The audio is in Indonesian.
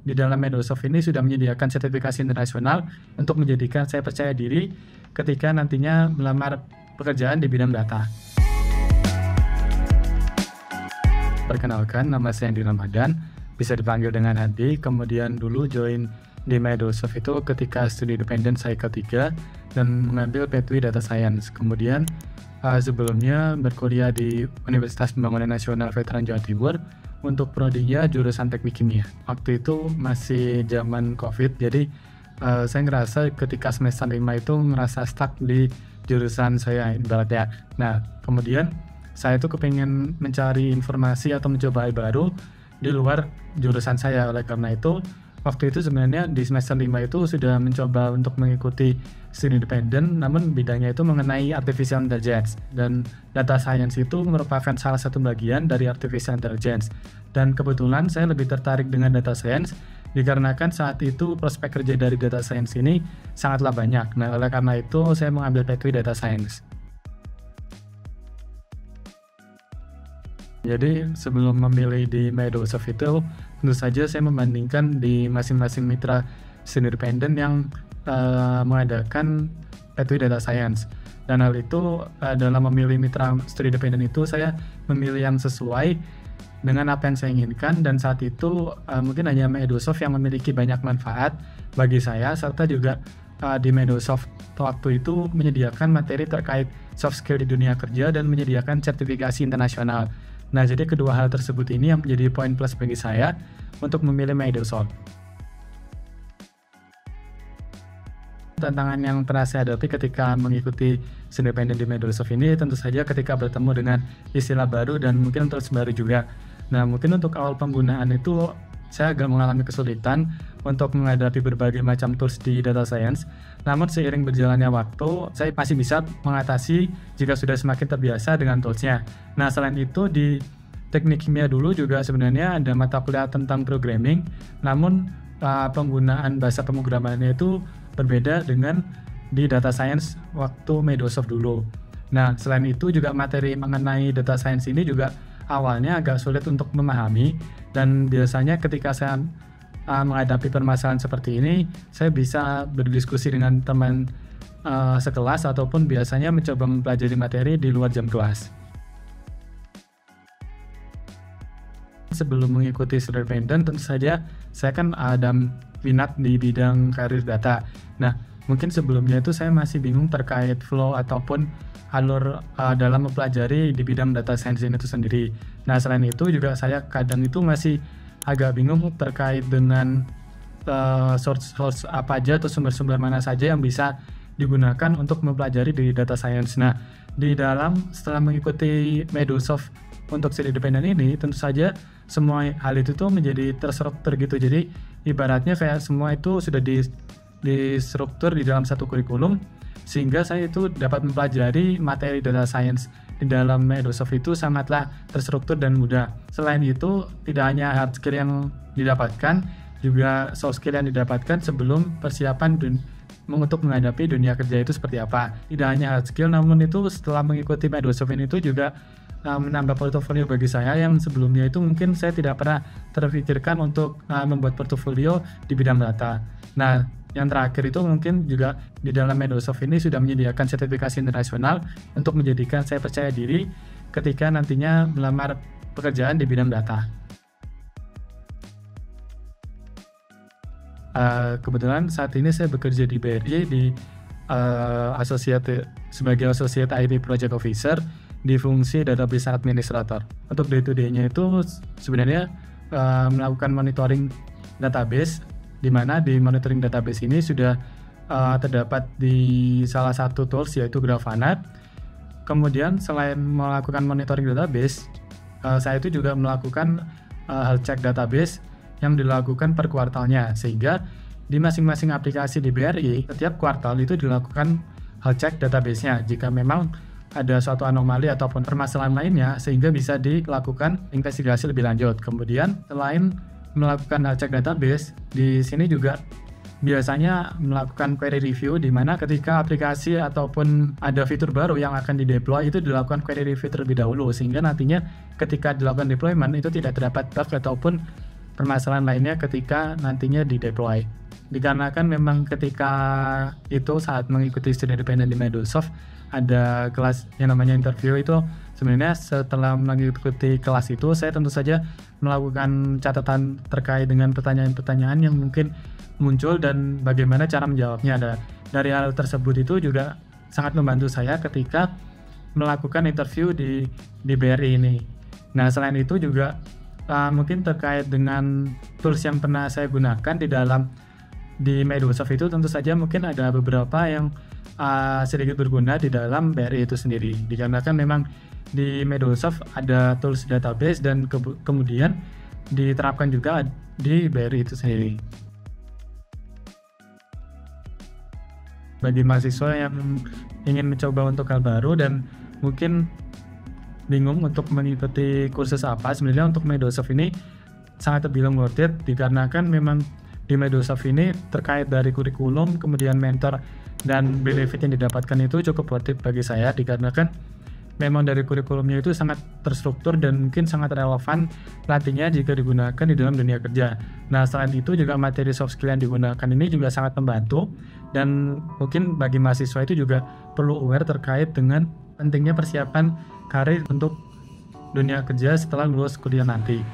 di dalam Microsoft ini sudah menyediakan sertifikasi internasional untuk menjadikan saya percaya diri ketika nantinya melamar pekerjaan di bidang data. Perkenalkan, nama saya Andri Ramadan, bisa dipanggil dengan Andi. Kemudian dulu join di Microsoft itu ketika studi independen saya ketiga dan mengambil Pathway Data Science. Kemudian sebelumnya berkuliah di Universitas Pembangunan Nasional Veteran Jawa Timur untuk prodinya jurusan teknik kimia. Waktu itu masih zaman COVID, jadi saya ngerasa ketika semester 5 itu ngerasa stuck di jurusan saya ibaratnya. Nah, kemudian saya itu kepengen mencari informasi atau mencoba hal baru di luar jurusan saya. Oleh karena itu, waktu itu sebenarnya di semester 5 itu sudah mencoba untuk mengikuti studi independen, namun bidangnya itu mengenai artificial intelligence, dan data science itu merupakan salah satu bagian dari artificial intelligence. Dan kebetulan saya lebih tertarik dengan data science dikarenakan saat itu prospek kerja dari data science ini sangatlah banyak. Nah, oleh karena itu saya mengambil Pathway Data Science. Jadi sebelum memilih di Microsoft itu, tentu saja saya membandingkan di masing-masing mitra studi independen yang mengadakan Pathway Data Science. Dan hal itu dalam memilih mitra studi independen itu saya memilih yang sesuai dengan apa yang saya inginkan, dan saat itu mungkin hanya Microsoft yang memiliki banyak manfaat bagi saya, serta juga di Microsoft waktu itu menyediakan materi terkait soft skill di dunia kerja dan menyediakan sertifikasi internasional. Nah, jadi kedua hal tersebut ini yang menjadi poin plus bagi saya untuk memilih Microsoft. Tantangan yang pernah saya hadapi ketika mengikuti studi independen di Microsoft ini tentu saja ketika bertemu dengan istilah baru dan mungkin tools baru juga. Nah, mungkin untuk awal penggunaan itu saya agak mengalami kesulitan untuk menghadapi berbagai macam tools di data science. Namun seiring berjalannya waktu, saya masih bisa mengatasi jika sudah semakin terbiasa dengan toolsnya. Nah, selain itu di teknik kimia dulu juga sebenarnya ada mata kuliah tentang programming, namun penggunaan bahasa pemrogramannya itu berbeda dengan di data science waktu Microsoft dulu. Nah, selain itu juga materi mengenai data science ini juga awalnya agak sulit untuk memahami, dan biasanya ketika saya menghadapi permasalahan seperti ini, saya bisa berdiskusi dengan teman sekelas ataupun biasanya mencoba mempelajari materi di luar jam kelas. Sebelum mengikuti studi independen, tentu saja saya kan ada minat di bidang karir data. Nah, mungkin sebelumnya itu saya masih bingung terkait flow ataupun alur dalam mempelajari di bidang data science ini itu sendiri. Nah, selain itu juga saya kadang itu masih agak bingung terkait dengan source apa aja atau sumber-sumber mana saja yang bisa digunakan untuk mempelajari di data science. Nah, setelah mengikuti Microsoft untuk studi independen ini, tentu saja semua hal itu tuh menjadi terstruktur gitu. Jadi ibaratnya kayak semua itu sudah distruktur di dalam satu kurikulum, sehingga saya itu dapat mempelajari materi data science di dalam Microsoft itu sangatlah terstruktur dan mudah. Selain itu, tidak hanya hard skill yang didapatkan, juga soft skill yang didapatkan sebelum persiapan untuk menghadapi dunia kerja itu seperti apa. Tidak hanya hard skill, namun itu setelah mengikuti Microsoft ini itu juga menambah portofolio bagi saya yang sebelumnya itu mungkin saya tidak pernah terpikirkan untuk membuat portofolio di bidang data. Nah, yang terakhir itu mungkin juga di dalam Microsoft ini sudah menyediakan sertifikasi internasional untuk menjadikan saya percaya diri ketika nantinya melamar pekerjaan di bidang data. Kebetulan saat ini saya bekerja di BRI sebagai Associate IT Project Officer di fungsi Database Administrator. Untuk day-to-day-nya itu sebenarnya melakukan monitoring database, di mana di monitoring database ini sudah terdapat di salah satu tools yaitu Grafana. Kemudian selain melakukan monitoring database, saya itu juga melakukan health check database yang dilakukan per kuartalnya, sehingga di masing-masing aplikasi di BRI setiap kuartal itu dilakukan health check database-nya jika memang ada suatu anomali ataupun permasalahan lainnya, sehingga bisa dilakukan investigasi lebih lanjut. Kemudian selain melakukan health check database, di sini juga biasanya melakukan query review, di mana ketika aplikasi ataupun ada fitur baru yang akan di-deploy itu dilakukan query review terlebih dahulu, sehingga nantinya ketika dilakukan deployment itu tidak terdapat bug ataupun permasalahan lainnya ketika nantinya di deploy. Dikarenakan memang ketika itu saat mengikuti studi independen di Microsoft ada kelas yang namanya interview itu, sebenarnya setelah mengikuti kelas itu saya tentu saja melakukan catatan terkait dengan pertanyaan-pertanyaan yang mungkin muncul dan bagaimana cara menjawabnya. Dari hal tersebut itu juga sangat membantu saya ketika melakukan interview di BRI ini. Nah, selain itu juga mungkin terkait dengan tools yang pernah saya gunakan di Microsoft itu tentu saja mungkin ada beberapa yang sedikit berguna di dalam BRI itu sendiri. Dikarenakan memang di Microsoft ada tools database dan kemudian diterapkan juga di BRI itu sendiri. Bagi mahasiswa yang ingin mencoba untuk hal baru dan mungkin bingung untuk mengikuti kursus apa, sebenarnya untuk Microsoft ini sangat terbilang worth it, dikarenakan memang di Microsoft ini terkait dari kurikulum, kemudian mentor dan benefit yang didapatkan itu cukup worth it bagi saya, dikarenakan memang dari kurikulumnya itu sangat terstruktur dan mungkin sangat relevan nantinya jika digunakan di dalam dunia kerja. Nah, selain itu juga materi soft skill yang digunakan ini juga sangat membantu, dan mungkin bagi mahasiswa itu juga perlu aware terkait dengan pentingnya persiapan karir untuk dunia kerja setelah lulus kuliah nanti.